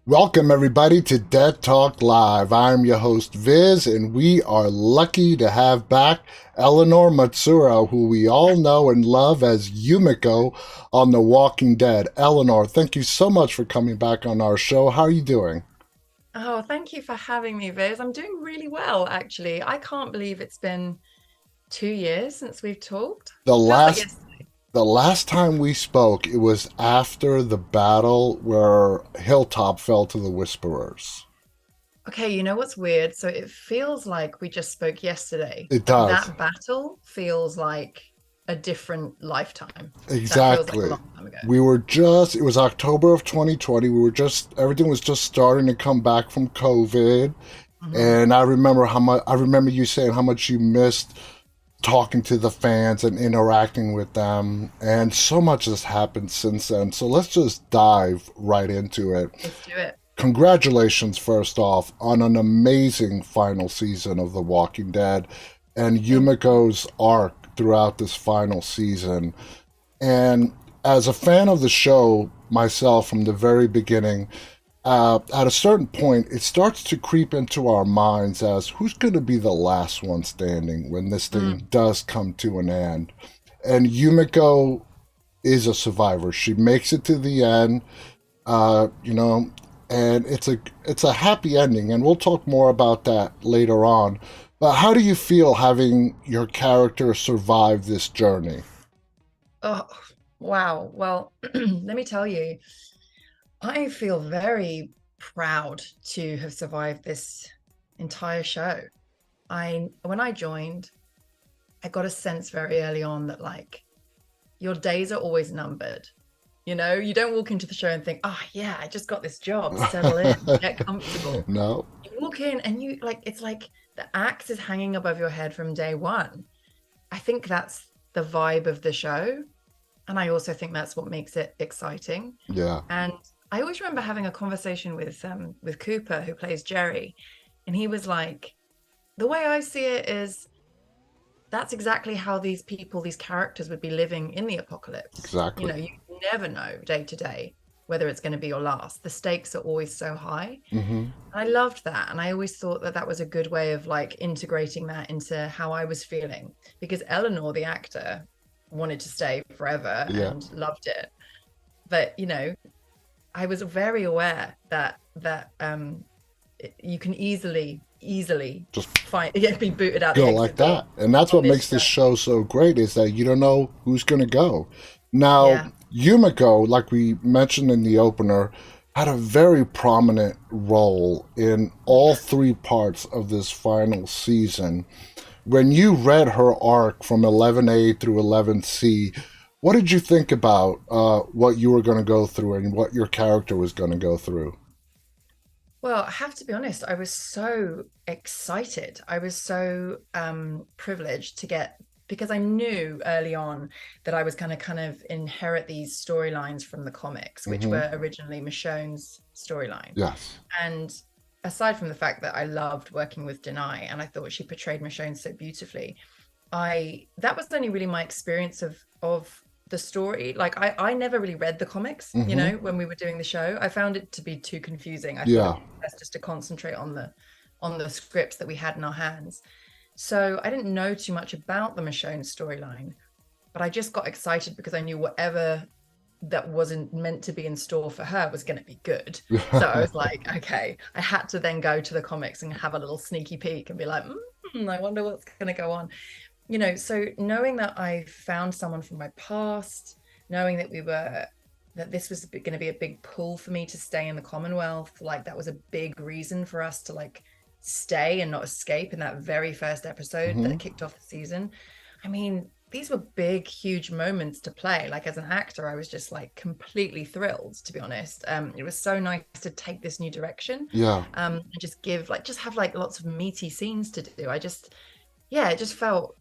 Welcome, everybody, to Dead Talk Live. I'm your host, Viz, and we are lucky to have back Eleanor Matsuura, who we all know and love as Yumiko on The Walking Dead. Eleanor, thank you so much for coming back on our show. How are you doing? Oh, thank you for having me, Viz. I'm doing really well, actually. I can't believe it's been 2 years since we've talked. The Feels like last yesterday. the last time we spoke, it was after the battle where Hilltop fell to the Whisperers. Okay, you know what's weird? So it feels like we just spoke yesterday, It but does. that battle feels like a different lifetime. That feels like a Exactly. long time ago. It was October of 2020. Everything was just starting to come back from COVID. Hmm. And I remember you saying how much you missed talking to the fans and interacting with them. And so much has happened since then. So let's just dive right into it. Let's do it. Congratulations, first off, on an amazing final season of The Walking Dead and Thank you. Yumiko's arc throughout this final season. And as a fan of the show myself from the very beginning, at a certain point, it starts to creep into our minds as who's going to be the last one standing when this thing Mm. does come to an end. And Yumiko is a survivor. She makes it to the end, uh, you know, and it's a happy ending. And we'll talk more about that later on. But how do you feel having your character survive this journey? Oh, wow. Well, let me tell you, I feel very proud to have survived this entire show. When I joined, I got a sense very early on that like your days are always numbered. You know, you don't walk into the show and think, oh yeah, I just got this job, settle in, get comfortable. No. You walk in and you like it's like the axe is hanging above your head from day one. I think that's the vibe of the show. And I also think that's what makes it exciting. Yeah. And I always remember having a conversation with Cooper, who plays Jerry, and he was like, the way I see it is that's exactly how these people, these characters would be living in the apocalypse. You Exactly. know, you never know day to day whether it's going to be your last. The stakes are always so high. Hmm. And I loved that. And I always thought that that was a good way of like integrating that into how I was feeling because Eleanor, the actor, wanted to stay forever Yeah. and loved it. But, you know, I was very aware that you can easily Just find be booted out the go like exit door that. And that's on what this makes show. this show so great is that you don't know who's going to go. Now, Yeah. Yumiko, like we mentioned in the opener, had a very prominent role in all three parts of this final season. When you read her arc from 11A through 11C, what did you think about what you were going to go through and what your character was going to go through? Well, I have to be honest, I was so excited. I was so privileged to get because I knew early on that I was going to kind of inherit these storylines from the comics, which Hmm. were originally Michonne's storyline. Yes. And aside from the fact that I loved working with Denai and I thought she portrayed Michonne so beautifully, I that was only really my experience of the story. Like I never really read the comics, you Hmm. know, when we were doing the show. I found it to be too confusing. I thought it Yeah. was best just to concentrate on the scripts that we had in our hands. So I didn't know too much about the Michonne storyline, but I just got excited because I knew whatever that wasn't meant to be in store for her was going to be good. So I was like, okay, I had to then go to the comics and have a little sneaky peek and be like, I wonder what's going to go on. You know, so knowing that I found someone from my past, knowing that this was going to be a big pull for me to stay in the Commonwealth, like that was a big reason for us to like stay and not escape in that very first episode Hmm. that kicked off the season. I mean, these were big, huge moments to play. Like as an actor, I was just like completely thrilled, to be honest. It was so nice to take this new direction, Yeah. and just give like just have like lots of meaty scenes to do. I just yeah, it just felt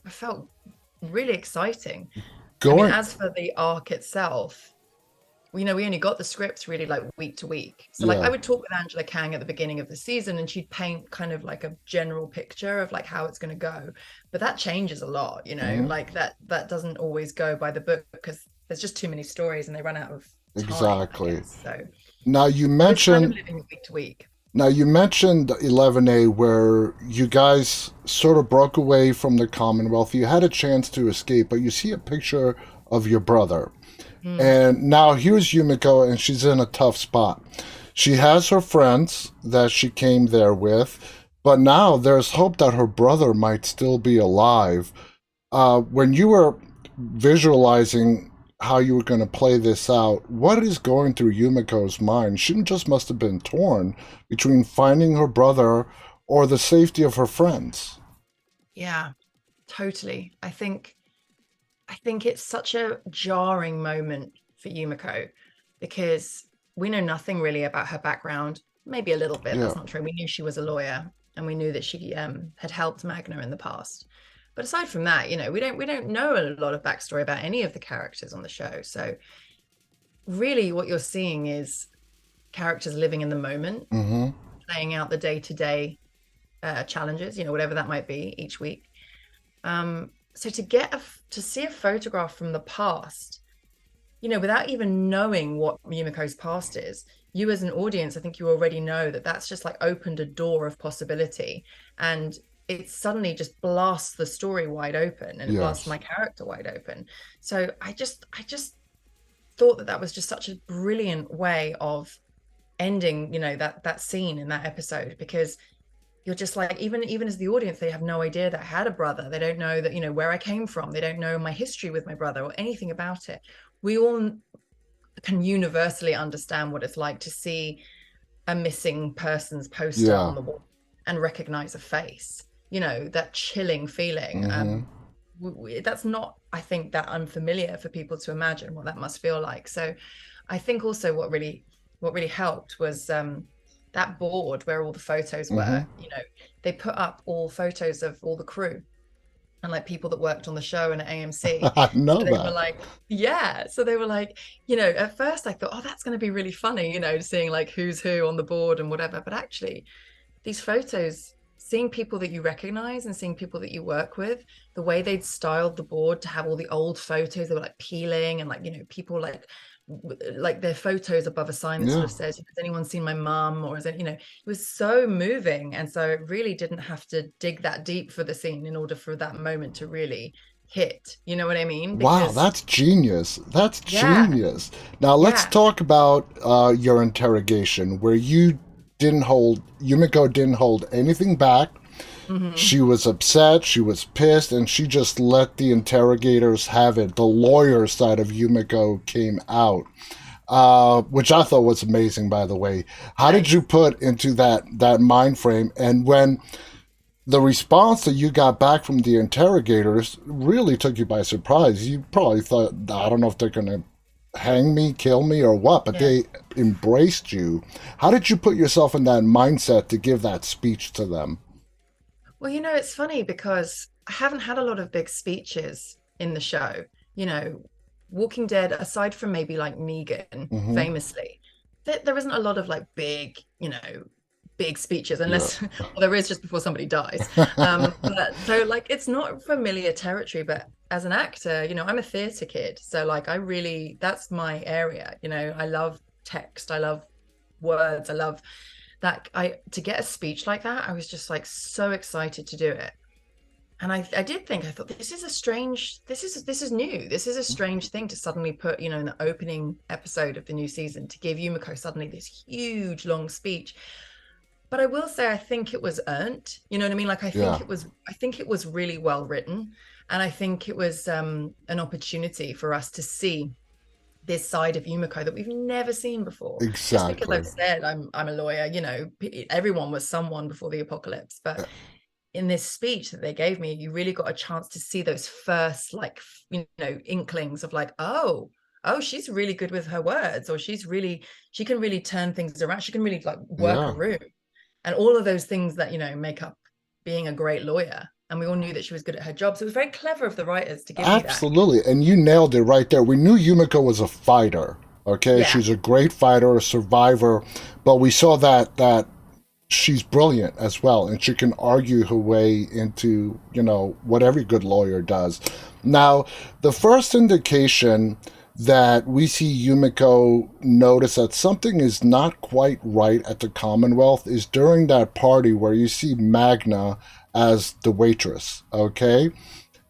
really exciting. I mean, Going. as for the arc itself, you know, we only got the scripts really like week to week. So like I Yeah. would talk with Angela Kang at the beginning of the season and she'd paint kind of like a general picture of like how it's going to go. But that changes a lot, you know, Hmm. like that doesn't always go by the book because there's just too many stories and they run out of time, I Exactly. guess. So Now you I was kind of mentioned living week to week. Now you mentioned 11A, where you guys sort of broke away from the Commonwealth. You had a chance to escape, but you see a picture of your brother. Mm, And now here's Yumiko, and she's in a tough spot. She has her friends that she came there with, but now there's hope that her brother might still be alive. When you were visualizing how you were going to play this out, what is going through Yumiko's mind? She just must have been torn between finding her brother or the safety of her friends. yeah, totally. I think it's such a jarring moment for Yumiko because we know nothing really about her background. Maybe a little bit. Yeah. That's not true. We knew she was a lawyer, and we knew that she had helped Magna in the past. But aside from that, we don't know a lot of backstory about any of the characters on the show. So really, what you're seeing is characters living in the moment, Mm-hmm. playing out the day-to-day challenges, whatever that might be each week. So to see a photograph from the past, without even knowing what Yumiko's past is, you as an audience, I think you already know that that's just like opened a door of possibility, and it suddenly just blasts the story wide open, and it blasts Yes. my character wide open. So I just thought that was just such a brilliant way of ending, that scene in that episode, because you're just like, even as the audience, they have no idea that I had a brother. They don't know that, where I came from. They don't know my history with my brother or anything about it. We all can universally understand what it's like to see a missing person's poster Yeah. on the wall and recognize a face, that chilling feeling. Mm-hmm. That's not, I think, that unfamiliar for people to imagine what that must feel like. So I think also what really helped was that board where all the photos Mm-hmm. were. They put up all photos of all the crew and like people that worked on the show and at AMC. I know So they were that. like, yeah. So they were like, at first I thought, oh, that's going to be really funny, seeing like who's who on the board and whatever. But actually, these photos, seeing people that you recognize and seeing people that you work with, the way they'd styled the board to have all the old photos, they were like peeling and like, people like their photos above a sign that sort Yeah. of says, has anyone seen my mum? Or is it, it was so moving. And so it really didn't have to dig that deep for the scene in order for that moment to really hit. You know what I mean? Wow, Because that's genius. That's yeah, genius. Now let's yeah. talk about your interrogation, where Yumiko didn't hold anything back. Mm-hmm. She was upset, she was pissed, and she just let the interrogators have it. The lawyer side of Yumiko came out, which I thought was amazing, by the way. How did you Thanks. put into that mind frame? And when the response that you got back from the interrogators really took you by surprise. You probably thought, I don't know if they're going to hang me, kill me, or what, but Yeah. they embraced you. How did you put yourself in that mindset to give that speech to them? Well, it's funny because I haven't had a lot of big speeches in the show. You know, Walking Dead, aside from maybe like Negan, Mm-hmm. famously, there isn't a lot of like big, big speeches, Yeah. unless, well, there is just before somebody dies. But so like it's not familiar territory, but as an actor, I'm a theater kid. So like that's my area. I love text, I love words, I love that. I to get a speech like that, I was just like so excited to do it. And I did think, I thought, this is a strange, this is new, this is a strange thing to suddenly put, in the opening episode of the new season, to give Yumiko suddenly this huge long speech. But I will say, I think it was earned. You know what I mean? Like Yeah, I think it was really well written, and I think it was an opportunity for us to see this side of Yumiko that we've never seen before. Just because I've exactly. said I'm a lawyer, everyone was someone before the apocalypse. But in this speech that they gave me, you really got a chance to see those first like inklings of like, oh, she's really good with her words, or she can really turn things around. She can really like work a Yeah. room, and all of those things that make up being a great lawyer. And we all knew that she was good at her job. So it was very clever of the writers to give me that. Absolutely. And you nailed it right there. We knew Yumiko was a fighter. Okay, Yeah. she's a great fighter, a survivor, but we saw that she's brilliant as well, and she can argue her way into what every good lawyer does. Now, the first indication that we see Yumiko notice that something is not quite right at the Commonwealth is during that party where you see Magna as the waitress, okay?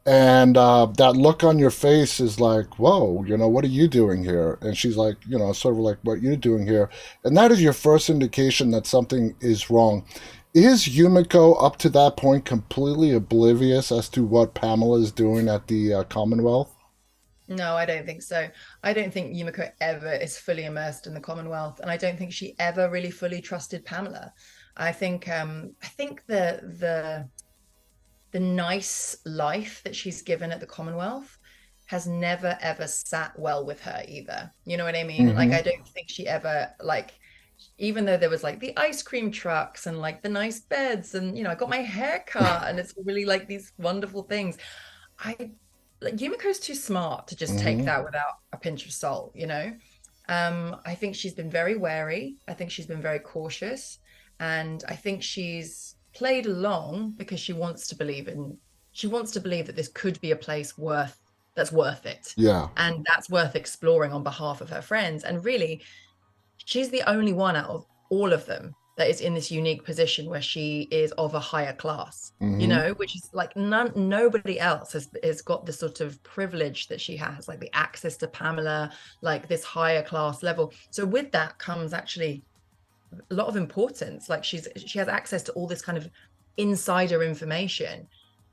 And that look on your face is like, whoa, what are you doing here? And she's like, sort of like, what you're doing here. And that is your first indication that something is wrong. Is Yumiko up to that point completely oblivious as to what Pamela is doing at the Commonwealth? No, I don't think so. I don't think Yumiko ever is fully immersed in the Commonwealth, and I don't think she ever really fully trusted Pamela. I think the nice life that she's given at the Commonwealth has never ever sat well with her either. You know what I mean? Like, Mm-hmm. I don't think she ever, like, even though there was like the ice cream trucks and like the nice beds and I got my hair cut and it's really like these wonderful things. I like Yumiko's too smart to just take Mm-hmm. that without a pinch of salt. I think she's been very wary. I think she's been very cautious. And I think she's played along because she wants to believe that this could be a place that's worth it. Yeah. And that's worth exploring on behalf of her friends. And really, she's the only one out of all of them that is in this unique position where she is of a higher class, Mm-hmm. which is like nobody else has got the sort of privilege that she has, like the access to Pamela, like this higher class level. So with that comes actually a lot of importance. Like she has access to all this kind of insider information.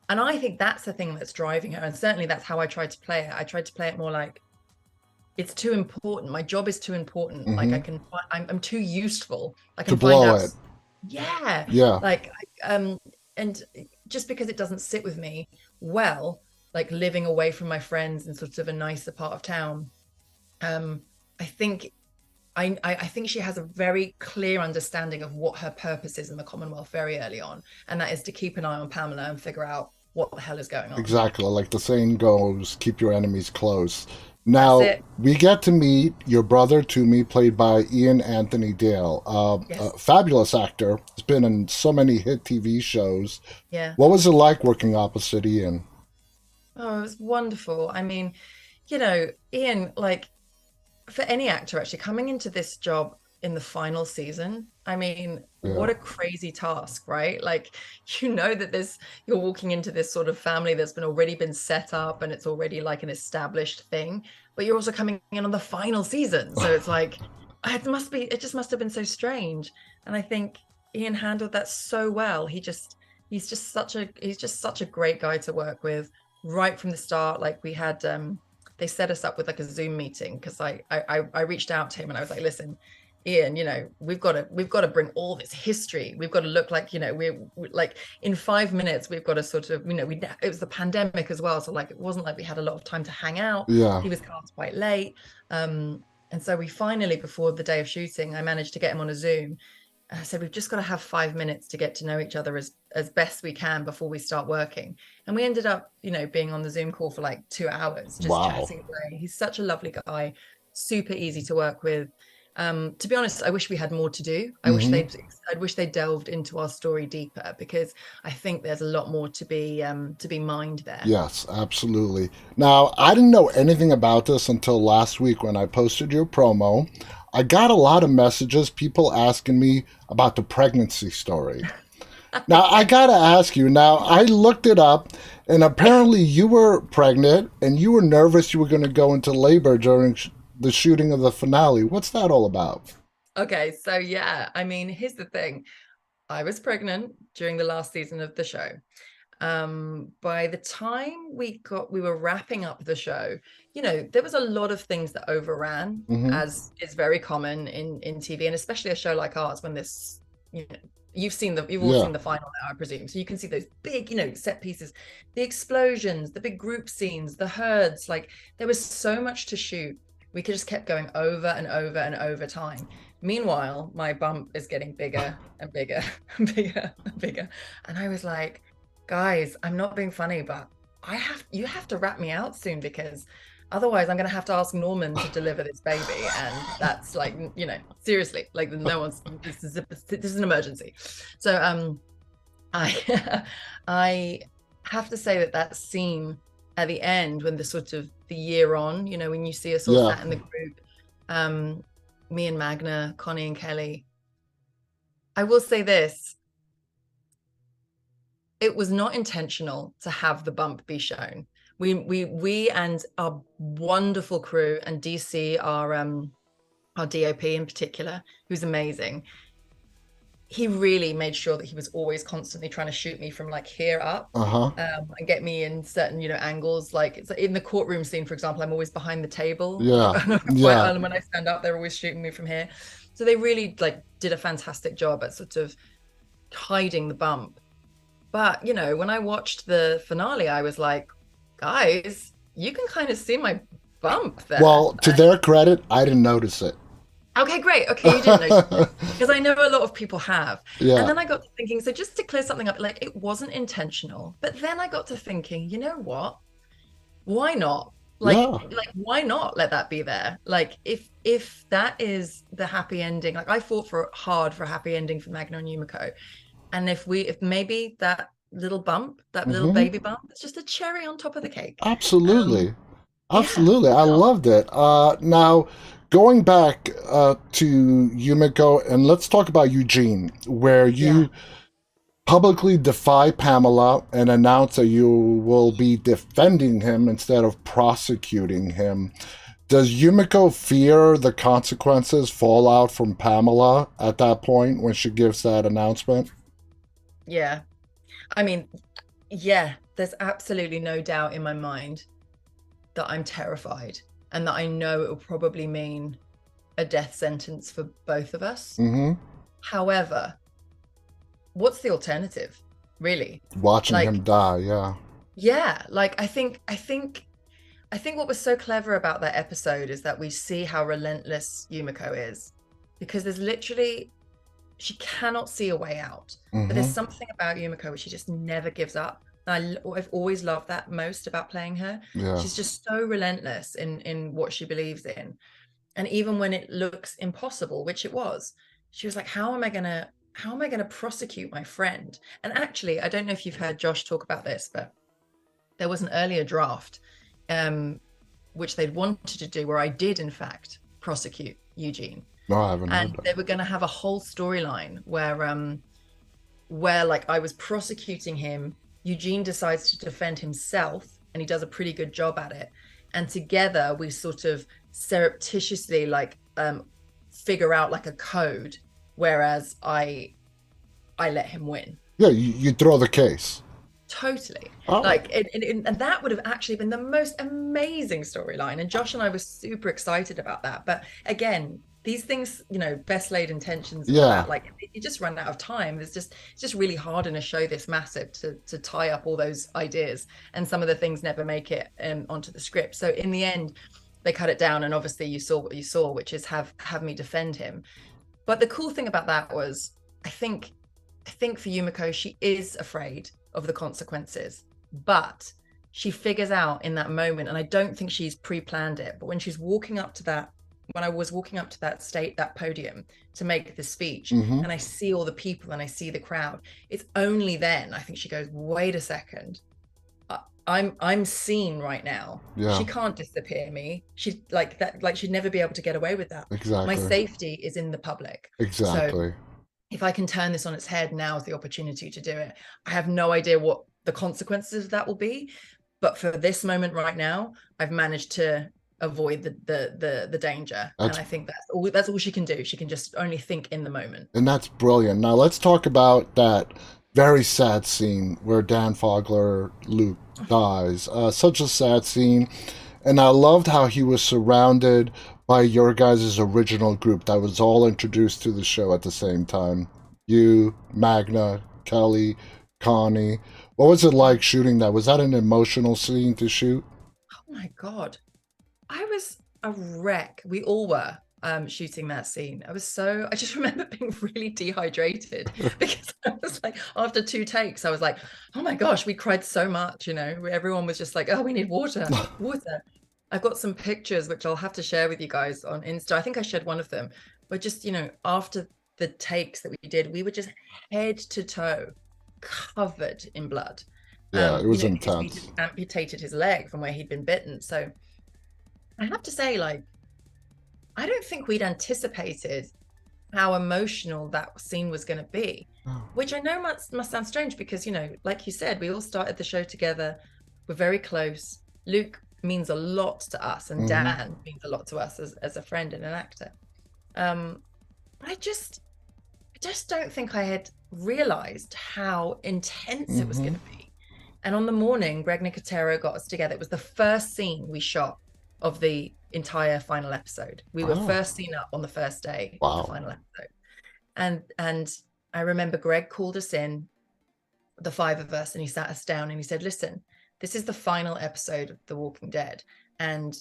And I think that's the thing that's driving her. And certainly that's how I tried to play it. I tried to play it more like, it's too important. My job is too important. Like Mm-hmm. I'm too useful. I To can find blow out. it. Yeah. Yeah. Like, and just because it doesn't sit with me well, like living away from my friends in sort of a nicer part of town, um, I think I think she has a very clear understanding of what her purpose is in the Commonwealth very early on, and that is to keep an eye on Pamela and figure out what the hell is going on. Exactly. Like the saying goes, keep your enemies close. That's Now, it. we get to meet your brother, Toomey, played by Ian Anthony Dale. A Yes. fabulous actor. He's been in so many hit TV shows. Yeah. What was it like working opposite Ian? Oh, it was wonderful. I mean, Ian, like, for any actor actually coming into this job in the final season, I mean, Yeah. what a crazy task, right? Like, that you're walking into this sort of family that's already been set up and it's already like an established thing, but you're also coming in on the final season. So it's like, it just must have been so strange. And I think Ian handled that so well. He's just such a great guy to work with right from the start. Like we had, they set us up with like a Zoom meeting because I reached out to him and I was like, listen, Ian, we've got to bring all this history. We've got to look like, we're like in 5 minutes, we've got to sort of, it was the pandemic as well. So like, it wasn't like we had a lot of time to hang out. Yeah. He was cast quite late. And so we finally, before the day of shooting, I managed to get him on a Zoom. I said, we've just got to have 5 minutes to get to know each other as best we can before we start working. And we ended up, being on the Zoom call for like 2 hours, just Wow. chatting away. He's such a lovely guy, super easy to work with. To be honest, I wish we had more to do. I wish they delved into our story deeper because I think there's a lot more to be mined there. Yes, absolutely. Now, I didn't know anything about this until last week when I posted your promo. I got a lot of messages, people asking me about the pregnancy story. Now, I gotta ask you, now, I looked it up, and apparently you were pregnant and you were nervous you were going to go into labor during the shooting of the finale. What's that all about? Okay, so yeah, I mean, here's the thing. I was pregnant during the last season of the show. By the time we were wrapping up the show, there was a lot of things that overran, Mm-hmm. as is very common in TV, and especially a show like ours when this, you've all Yeah. seen the final now, I presume. So you can see those big, set pieces, the explosions, the big group scenes, the herds. Like there was so much to shoot. We could just kept going over and over and over time. Meanwhile, my bump is getting bigger and bigger and bigger and bigger. And I was like, guys, I'm not being funny, but you have to wrap me out soon because otherwise I'm gonna have to ask Norman to deliver this baby. And that's like, seriously, like no one's this is an emergency. So I I have to say that scene at the end, when the sort of the year on, you know, when you see us all Yeah. sat in the group, me and Magna, Connie and Kelly, I will say this, it was not intentional to have the bump be shown. We and our wonderful crew, and DC, our DOP in particular, who's amazing, he really made sure that he was always constantly trying to shoot me from like here up, Uh-huh. and get me in certain, you know, angles. Like it's in the courtroom scene, for example, I'm always behind the table. Yeah. Yeah. And when I stand up, they're always shooting me from here. So they really like did a fantastic job at sort of hiding the bump. But, you know, when I watched the finale, I was like, guys, you can kind of see my bump there. Well, to their credit, I didn't notice it. Okay, great. Okay, you didn't notice it. Because I know a lot of people have. And Yeah. then I got to thinking, so just to clear something up, like it wasn't intentional. But then I got to thinking, you know what? Why not? Yeah. Like why not let that be there? Like if that is the happy ending, like I fought for hard for a happy ending for Magna and Yumiko. And if maybe that little bump, that little Hmm. baby bump, it's just a cherry on top of the cake. Absolutely. Yeah, Absolutely. why I not? loved it. Now, going back to Yumiko, and let's talk about Eugene, where Yeah. you publicly defy Pamela and announce that you will be defending him instead of prosecuting him. Does Yumiko fear the consequences fallout from Pamela at that point when she gives that announcement? Yeah. I mean, yeah, there's absolutely no doubt in my mind that I'm terrified and that I know it will probably mean a death sentence for both of us. Mm-hmm. However, what's the alternative, really? Watching Like, him die, yeah. yeah, like I think what was so clever about that episode is that we see how relentless Yumiko is, because there's literally, she cannot see a way out. But there's Mm-hmm. something about Yumiko where she just never gives up. And I've always loved that most about playing her. Yeah. She's just so relentless in what she believes in. And even when it looks impossible, which it was, she was like, how am I gonna prosecute my friend? And actually, I don't know if you've heard Josh talk about this, but there was an earlier draft, um, which they'd wanted to do, where I did in fact prosecute Eugene, No, I haven't heard and that. they were going to have a whole storyline where like I was prosecuting him. Eugene decides to defend himself, and he does a pretty good job at it. And together we sort of surreptitiously like figure out like a code, whereas I let him win. Yeah, you throw the case. Totally. Oh, Like, and that would have actually been the most amazing storyline. And Josh and I were super excited about that. But again, these things, you know, best laid intentions and all yeah. that, like you just run out of time. It's just really hard in a show this massive to tie up all those ideas. And some of the things never make it onto the script. So in the end, they cut it down. And obviously you saw what you saw, which is have me defend him. But the cool thing about that was, I think I think for Yumiko, she is afraid of the consequences, but she figures out in that moment, and I don't think she's pre-planned it, but when she's walking up to that, when I was walking up to that podium to make the speech, Mm-hmm. and I see all the people and I see the crowd, it's only then I think she goes, wait a second, I'm seen right now. Yeah. She can't disappear me. She's like that, like she'd never be able to get away with that. My Exactly. safety is in the public. So Exactly. if I can turn this on its head, now is the opportunity to do it. I have no idea what the consequences of that will be, but for this moment right now, I've managed to avoid the danger, and That's I think that's all she can do. She can just only think in the moment. and that's brilliant. Now let's talk about that very sad scene where Dan Fogler Luke dies. Such a sad scene, and I loved how he was surrounded by your guys' original group that was all introduced to the show at the same time. You, Magna, Kelly, Connie. What was it like shooting that? Was that an emotional scene to shoot? Oh my God, I was a wreck. We all were shooting that scene. I just remember being really dehydrated because I was like, after two takes, I was like, oh my gosh, we cried so much, you know. Everyone was just like, oh, we need water, water. I've got some pictures which I'll have to share with you guys on Insta. I think I shared one of them. But just, you know, after the takes that we did, we were just head to toe covered in blood. Yeah, it was Because we intense. just amputated his leg from where he'd been bitten. So I have to say, like, I don't think we'd anticipated how emotional that scene was going to be, which I know must sound strange because, like you said, we all started the show together. We're very close. Luke means a lot to us, and Mm-hmm. Dan means a lot to us as a friend and an actor. But I just don't think I had realized how intense it was Mm-hmm. going to be. And on the morning, Greg Nicotero got us together. It was the first scene we shot of the entire final episode. We were Oh, first seen up on the first day of the wow. final episode. And I remember Greg called us in, the five of us, and he sat us down and he said, listen, this is the final episode of The Walking Dead. And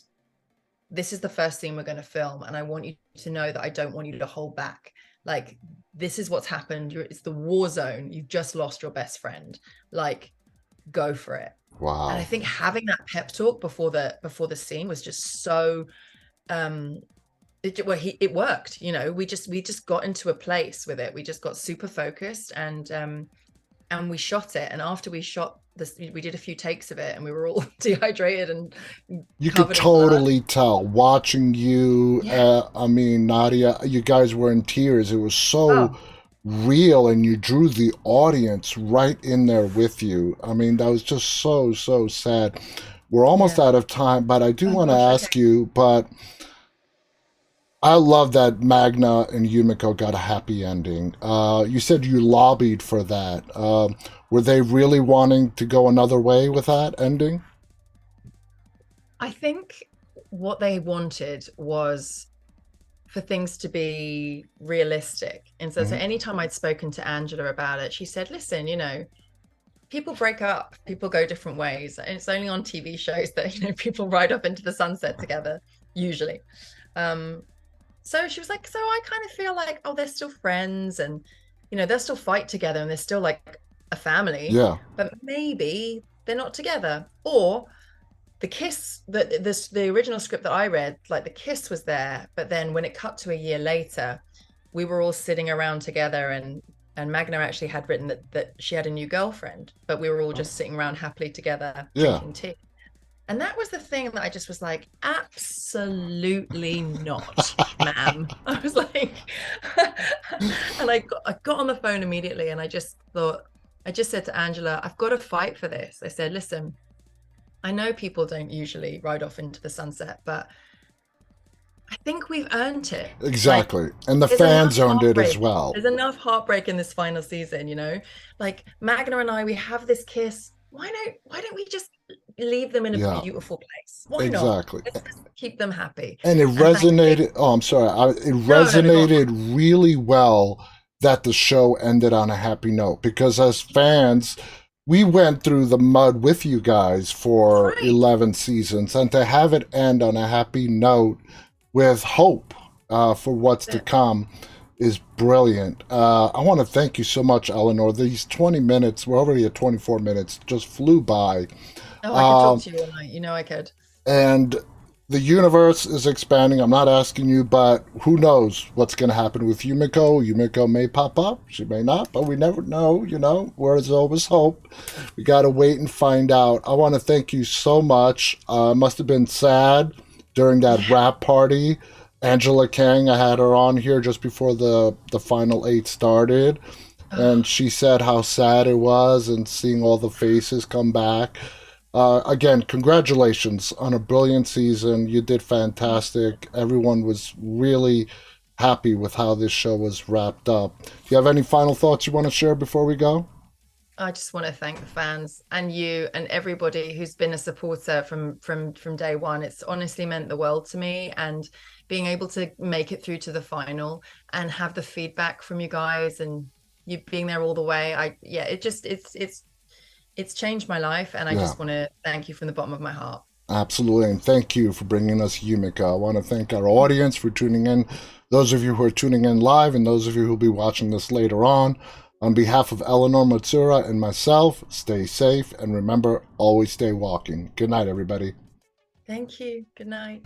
this is the first scene we're going to film. And I want you to know that I don't want you to hold back. Like, this is what's happened. It's the war zone. You've just lost your best friend. Like, go for it. And I Wow. think having that pep talk before the scene was just so it worked. We just got into a place with it. We just got super focused, and we shot it. And after we shot this, we did a few takes of it, and we were all dehydrated and You could covered in blood. totally tell watching you. Yeah. I mean, Nadia, you guys were in tears. It was so Oh, real, and you drew the audience right in there with you. I mean, that was just so, so sad. We're almost yeah. out of time, but I do Oh want to gosh. Okay. ask you, but I love that Magna and Yumiko got a happy ending. You said you lobbied for that. Were they really wanting to go another way with that ending? I think what they wanted was for things to be realistic. And so Hmm. anytime I'd spoken to Angela about it, she said, listen, people break up, people go different ways. And it's only on TV shows that, people ride up into the sunset together, usually. Um, so she was like, so I kind of feel like, oh, they're still friends, and, they'll still fight together, and they're still like a family, Yeah. but maybe they're not together. Or the kiss, the original script that I read, like the kiss was there, but then when it cut to a year later, we were all sitting around together, and Magna actually had written that she had a new girlfriend, but we were all just sitting around happily together Yeah. drinking tea. And that was the thing that I just was like, absolutely not, ma'am. I was like, and I got on the phone immediately, and I just said to Angela, I've got to fight for this. I said, listen, I know people don't usually ride off into the sunset, but I think we've earned it. Like, Exactly. And the there's enough fans earned it as heartbreak. well. There's enough heartbreak in this final season. Like Magna and I, we have this kiss. Why don't we just leave them in a Yeah, beautiful place? Why not? exactly. Let's just keep them happy. And it And thankfully, resonated. Oh, I'm sorry. It no, no, no, go on. resonated really well that the show ended on a happy note because as fans, we went through the mud with you guys for Right. 11 seasons, and to have it end on a happy note with hope for what's to come is brilliant. I want to thank you so much, Eleanor. These 20 minutes, we're already at 24 minutes, just flew by. Oh, I could talk Um, to you all night. I could. and the universe is expanding. I'm not asking you, but who knows what's going to happen with Yumiko? Yumiko may pop up. She may not, but we never know, where there's always hope. We got to wait and find out. I want to thank you so much. Must have been sad during that Yeah. rap party. Angela Kang, I had her on here just before the final 8 started, and Oh, she said how sad it was and seeing all the faces come back. Again, congratulations on a brilliant season. You did thank you. fantastic. Everyone was really happy with how this show was wrapped up. Do you have any final thoughts you want to share before we go? I just want to thank the fans and you and everybody who's been a supporter from day one. It's honestly meant the world to me, and being able to make it through to the final and have the feedback from you guys and you being there all the way. It's changed my life, and I Yeah, just want to thank you from the bottom of my heart. absolutely. And thank you for bringing us Yumika. I want to thank our audience for tuning in. Those of you who are tuning in live and those of you who'll be watching this later on. On behalf of Eleanor Matsuura and myself, stay safe and remember, always stay walking. Good night, everybody. Thank you. Good night.